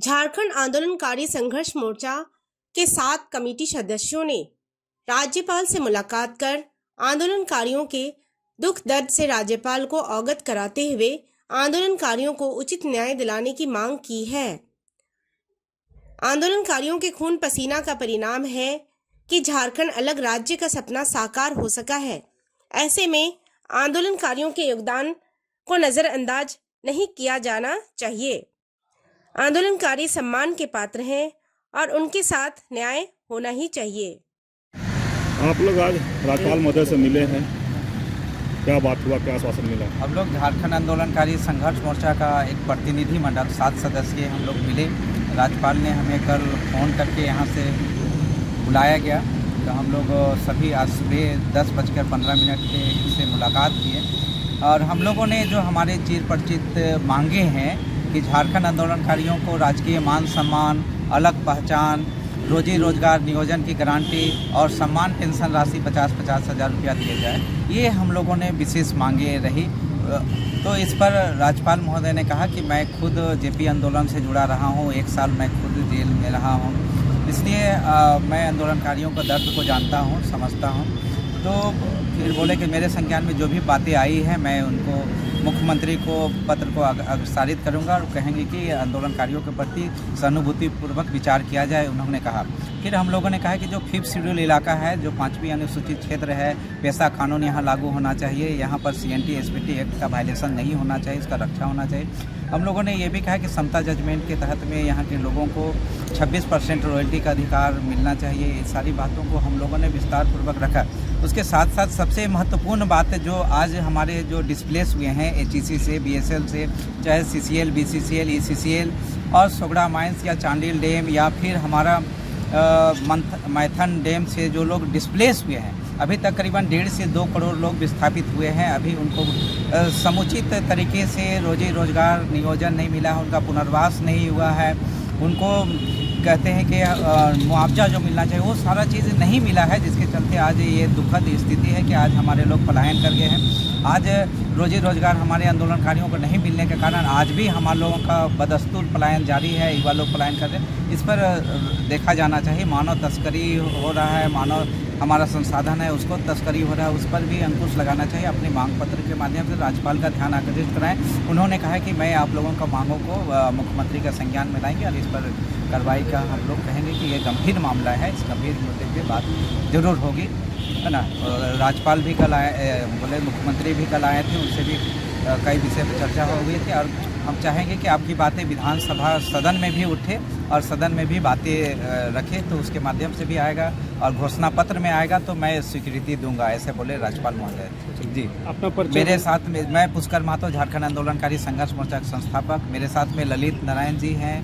झारखंड आंदोलनकारी संघर्ष मोर्चा के 7 कमेटी सदस्यों ने राज्यपाल से मुलाकात कर आंदोलनकारियों के दुख दर्द से राज्यपाल को अवगत कराते हुए आंदोलनकारियों को उचित न्याय दिलाने की मांग की है। आंदोलनकारियों के खून पसीना का परिणाम है कि झारखंड अलग राज्य का सपना साकार हो सका है। ऐसे में आंदोलनकारियों के योगदान को नजरअंदाज नहीं किया जाना चाहिए। आंदोलनकारी सम्मान के पात्र हैं और उनके साथ न्याय होना ही चाहिए। आप लोग आज राज्यपाल महोदय से मिले हैं, क्या बात हुआ, क्या आश्वासन मिला? हम लोग झारखंड आंदोलनकारी संघर्ष मोर्चा का एक प्रतिनिधि मंडल 7 सदस्यीय हम लोग मिले। राज्यपाल ने हमें कल फ़ोन करके यहाँ से बुलाया गया, तो हम लोग सभी आज सुबह 10:15 के से मुलाकात किए और हम लोगों ने जो हमारे चिर परिचित मांगे हैं कि झारखंड आंदोलनकारियों को राजकीय मान सम्मान, अलग पहचान, रोजी रोजगार नियोजन की गारंटी और सम्मान पेंशन राशि 50-50 हज़ार रुपया दिए जाए, ये हम लोगों ने विशेष मांगे रही। तो इस पर राज्यपाल महोदय ने कहा कि मैं खुद जेपी आंदोलन से जुड़ा रहा हूँ, 1 साल मैं खुद जेल में रहा हूँ, इसलिए मैं आंदोलनकारियों का दर्द को जानता हूँ, समझता हूँ। तो फिर बोले कि मेरे संज्ञान में जो भी बातें आई हैं मैं उनको मुख्यमंत्री को पत्र को अग्रसारित करूंगा और कहेंगे कि आंदोलनकारियों के प्रति सहानुभूतिपूर्वक विचार किया जाए, उन्होंने कहा। फिर हम लोगों ने कहा कि जो 5th शेड्यूल इलाका है, जो 5वीं अनुसूचित क्षेत्र है, पैसा कानून यहाँ लागू होना चाहिए, यहाँ पर CNT SPT एक्ट का वायलेशन नहीं होना चाहिए, इसका रक्षा होना चाहिए। हम लोगों ने ये भी कहा कि समता जजमेंट के तहत में यहाँ के लोगों को 26% रॉयल्टी का अधिकार मिलना चाहिए। इस सारी बातों को हम लोगों ने विस्तार पूर्वक रखा। उसके साथ साथ सबसे महत्वपूर्ण बात जो आज हमारे जो डिस्प्लेस हुए हैं HEC से, BSL से, चाहे CCL, BCCL, ECCL और सोगड़ा माइंस या चांडिल डैम या फिर हमारा मैथन डैम से जो लोग डिस्प्लेस हुए हैं, अभी तक करीबन 1.5 से 2 करोड़ लोग विस्थापित हुए हैं। अभी उनको समुचित तरीके से रोजी रोजगार नियोजन नहीं मिला है, उनका पुनर्वास नहीं हुआ है, उनको कहते हैं कि मुआवजा जो मिलना चाहिए वो सारा चीज़ नहीं मिला है, जिसके चलते आज ये दुखद स्थिति है कि आज हमारे लोग पलायन कर गए हैं। आज रोजी रोजगार हमारे आंदोलनकारियों को नहीं मिलने के कारण आज भी हमारे लोगों का बदस्तूर पलायन जारी है, युवा लोग पलायन कर रहे हैं। इस पर देखा जाना चाहिए। मानव तस्करी हो रहा है, मानव हमारा संसाधन है उसको तस्करी हो रहा है, उस पर भी अंकुश लगाना चाहिए। अपने मांग पत्र के माध्यम से राज्यपाल का ध्यान आकर्षित कराएं। उन्होंने कहा कि मैं आप लोगों का मांगों को मुख्यमंत्री का संज्ञान में लाएंगे और इस पर कार्रवाई का हम लोग कहेंगे कि ये गंभीर मामला है, इस गंभीर मुद्दे पे बात जरूर होगी, है ना। राज्यपाल भी कल आए, बोले मुख्यमंत्री भी कल आए थे, उनसे भी कई विषय पर चर्चा हो गई थी और हम चाहेंगे कि आपकी बातें विधानसभा सदन में भी उठे और सदन में भी बातें रखें, तो उसके माध्यम से भी आएगा और घोषणा पत्र में आएगा तो मैं स्वीकृति दूंगा, ऐसे बोले राज्यपाल महोदय जी। अपना परिचय मेरे साथ में मैं पुष्कर महतो, झारखंड आंदोलनकारी संघर्ष मोर्चा के संस्थापक। मेरे साथ में ललित नारायण जी हैं,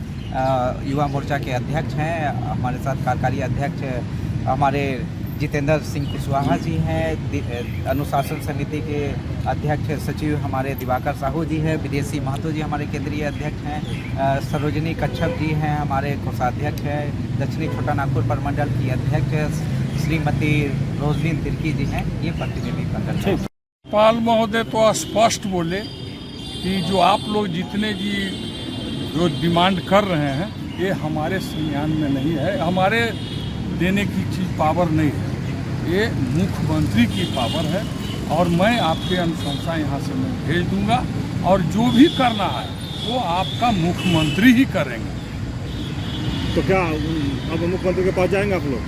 युवा मोर्चा के अध्यक्ष हैं। हमारे साथ कार्यकारी अध्यक्ष हमारे जितेंद्र सिंह कुशवाहा जी हैं, अनुशासन समिति के अध्यक्ष सचिव हमारे दिवाकर साहू जी हैं, विदेशी महतो जी हमारे केंद्रीय अध्यक्ष हैं, सरोजिनी कच्छप जी हैं हमारे कोषाध्यक्ष हैं, दक्षिणी छोटा नागपुर प्रमंडल की अध्यक्ष श्रीमती रोजलिन तिर्की जी हैं, ये प्रतिनिधि मंडल है। राज्यपाल महोदय तो स्पष्ट बोले कि जो आप लोग जितने जी जो डिमांड कर रहे हैं ये हमारे संज्ञान में नहीं है, हमारे देने की चीज़ पावर नहीं है, ये मुख्यमंत्री की पावर है और मैं आपके अनुशंसा यहाँ से मैं भेज दूंगा और जो भी करना है वो आपका मुख्यमंत्री ही करेंगे। तो क्या अब मुख्यमंत्री के पास जाएंगे आप लोग?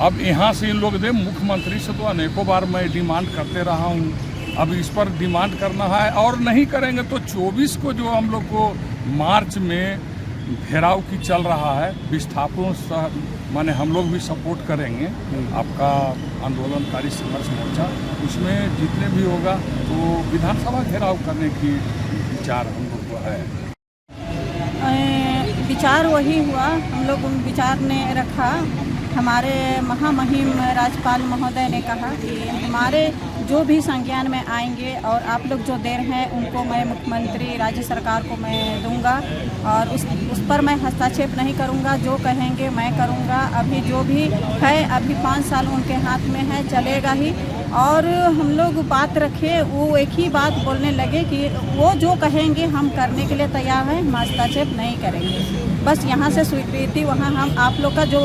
अब यहाँ से इन लोग दे, मुख्यमंत्री से तो अनेकों बार मैं डिमांड करते रहा हूँ, अब इस पर डिमांड करना है और नहीं करेंगे तो 24 को जो हम लोग को मार्च में घेराव की चल रहा है, विस्थापन माने हम लोग भी सपोर्ट करेंगे आपका आंदोलनकारी संघर्ष मोर्चा, उसमें जितने भी होगा तो विधानसभा घेराव करने की विचार हम लोग को है। विचार वही हुआ, हम लोग विचार ने रखा। हमारे महामहिम राज्यपाल महोदय ने कहा कि हमारे जो भी संज्ञान में आएंगे और आप लोग जो दे रहे हैं उनको मैं मुख्यमंत्री राज्य सरकार को मैं दूंगा और उस पर मैं हस्तक्षेप नहीं करूंगा। जो कहेंगे मैं करूंगा। अभी जो भी है अभी 5 साल उनके हाथ में है, चलेगा ही। और हम लोग बात रखे, वो एक ही बात बोलने लगे कि वो जो कहेंगे हम करने के लिए तैयार हैं, हम हस्तक्षेप नहीं करेंगे। बस यहाँ से स्वीकृति, वहाँ हम आप लोग का जो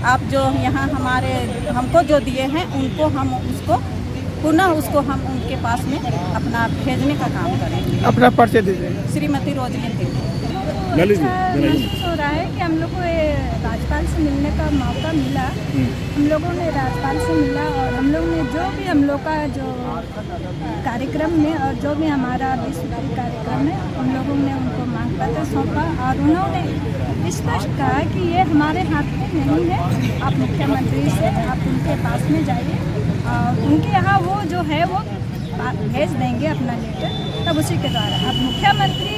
आप जो यहाँ हमारे हमको जो दिए हैं उनको हम उसको पुनः उसको हम उनके पास में अपना भेजने का काम करेंगे। अपना परिचय दीजिए। श्रीमती रोजलिन तिवारी। ललित जी, महसूस हो रहा है कि हम लोग को ये राज्यपाल से मिलने का मौका मिला। हम लोगों ने राज्यपाल से मिला और हम लोग ने जो भी हम लोग का जो कार्यक्रम में और जो भी हमारा विश्वव्यापी कार्यक्रम है हम लोगों ने उनको मांग पत्र सौंपा और उन्होंने स्पष्ट कहा कि ये हमारे हाथ में नहीं है। आप मुख्यमंत्री से आप उनके पास में जाइए और उनके यहाँ वो जो है वो भेज देंगे अपना लेटर, तब उसी के द्वारा अब मुख्यमंत्री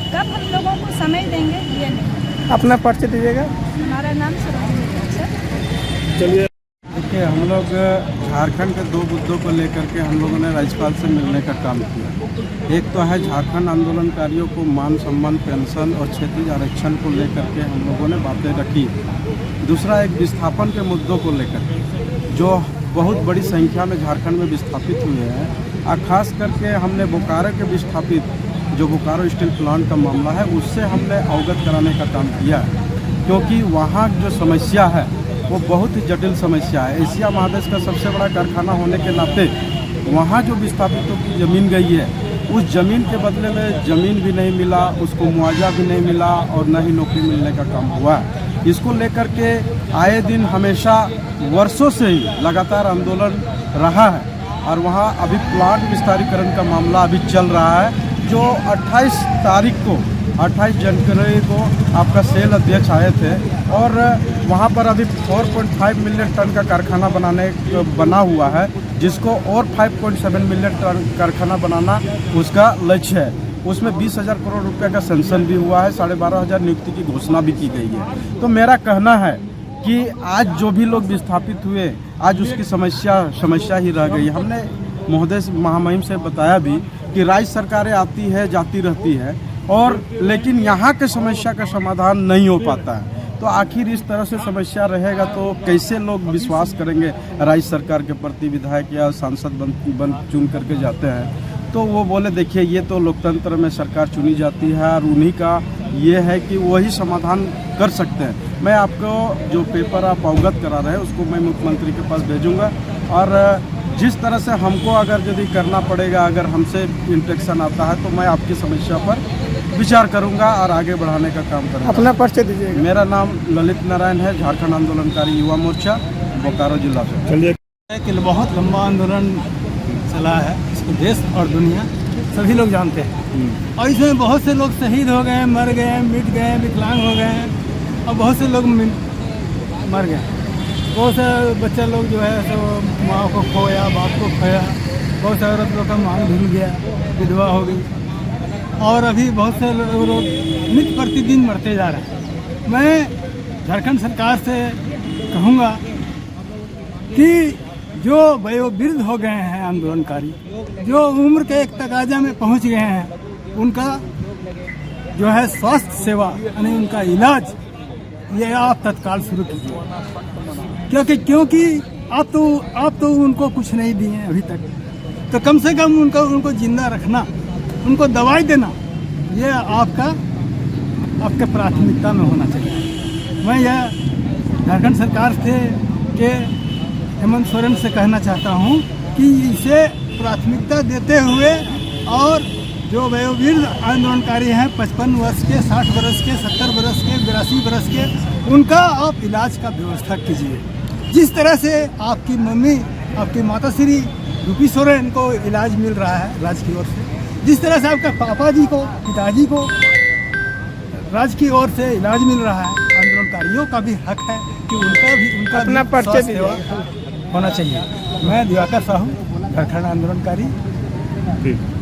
कब हम लोगों को समय देंगे ये नहीं। अपना परिचय दीजिएगा। हमारा नाम सरोजिनी सर। चलिए। देखिए, हम लोग झारखंड के 2 मुद्दों को लेकर के हम लोगों ने राज्यपाल से मिलने का काम किया। एक तो है झारखंड आंदोलनकारियों को मान सम्मान, पेंशन और क्षेत्रीय आरक्षण को लेकर के हम लोगों ने बातें रखी। दूसरा एक विस्थापन के मुद्दों को लेकर के जो बहुत बड़ी संख्या में झारखंड में विस्थापित हुए हैं और ख़ास करके हमने बोकारो के विस्थापित जो बोकारो स्टील प्लांट का मामला है उससे हमने अवगत कराने का काम किया है, क्योंकि वहाँ जो समस्या है वो बहुत ही जटिल समस्या है। एशिया महादेश का सबसे बड़ा कारखाना होने के नाते वहाँ जो विस्थापितों की ज़मीन गई है उस ज़मीन के बदले में ज़मीन भी नहीं मिला, उसको मुआवजा भी नहीं मिला और न ही नौकरी मिलने का काम हुआ। इसको लेकर के आए दिन हमेशा वर्षों से ही लगातार आंदोलन रहा है और वहाँ अभी प्लांट विस्तारीकरण का मामला अभी चल रहा है, जो 28 तारीख को 28 जनवरी को आपका सेल अध्यक्ष आए थे और वहाँ पर अभी 4.5 मिलियन टन का कारखाना बना हुआ है, जिसको और 5.7 मिलियन टन कारखाना बनाना उसका लक्ष्य है। उसमें 20,000 करोड़ रुपए का सेंक्शन भी हुआ है, 12,500 नियुक्ति की घोषणा भी की गई है। तो मेरा कहना है कि आज जो भी लोग विस्थापित हुए आज उसकी समस्या ही रह गई। हमने महोदय महामहिम से बताया भी कि राज्य सरकारें आती है जाती रहती है और लेकिन यहाँ के समस्या का समाधान नहीं हो पाता है। तो आखिर इस तरह से समस्या रहेगा तो कैसे लोग विश्वास करेंगे राज्य सरकार के प्रति। विधायक या सांसद बन चुन करके जाते हैं तो वो बोले देखिए ये तो लोकतंत्र में सरकार चुनी जाती है और उन्हीं का ये है कि वही समाधान कर सकते हैं। मैं आपको जो पेपर आप अवगत करा रहे हैं उसको मैं मुख्यमंत्री के पास भेजूँगा और जिस तरह से हमको अगर यदि करना पड़ेगा, अगर हमसे इंटरेक्शन आता है तो मैं आपकी समस्या पर विचार करूंगा और आगे बढ़ाने का काम करूंगा। अपना परिचय दीजिए। मेरा नाम ललित नारायण है, झारखंड आंदोलनकारी युवा मोर्चा बोकारो जिला से। चलिए। कि बहुत लंबा आंदोलन चला है, इसको देश और दुनिया सभी लोग जानते हैं और इसमें बहुत से लोग शहीद हो गए, मर गए, मिट गए, विकलांग हो गए और बहुत से लोग मर गए। बहुत से बच्चे लोग जो है तो माँ को खोया, बाप को खोया, बहुत से औरत लोग का मांग भूल गया, विधवा हो गई और अभी बहुत से लोग नित्य प्रतिदिन मरते जा रहे हैं। मैं झारखंड सरकार से कहूँगा कि जो वयोवृद्ध हो गए हैं आंदोलनकारी, जो उम्र के एक तकाजा में पहुँच गए हैं, उनका जो है स्वास्थ्य सेवा यानी उनका इलाज ये आप तत्काल शुरू कीजिए, क्योंकि आप तो उनको कुछ नहीं दिए हैं अभी तक, तो कम से कम उनको जिंदा रखना, उनको दवाई देना, ये आपके प्राथमिकता में होना चाहिए। मैं यह झारखंड सरकार से के हेमंत सोरेन से कहना चाहता हूँ कि इसे प्राथमिकता देते हुए और जो वयोवृद्ध आंदोलनकारी हैं 55 वर्ष के, 60 वर्ष के, 70 वर्ष के, 82 वर्ष के, उनका आप इलाज का व्यवस्था कीजिए। जिस तरह से आपकी मम्मी, आपकी माता श्री रूपी सोरेन को इलाज मिल रहा है राज्य की ओर से, जिस तरह से आपका पापा जी को, पिताजी को राज्य की ओर से इलाज मिल रहा है, आंदोलनकारियों का भी हक है कि उनका अपना परिचय दीजिए। होना चाहिए। मैं दिवाकर साहू, झारखंड आंदोलनकारी। ठीक।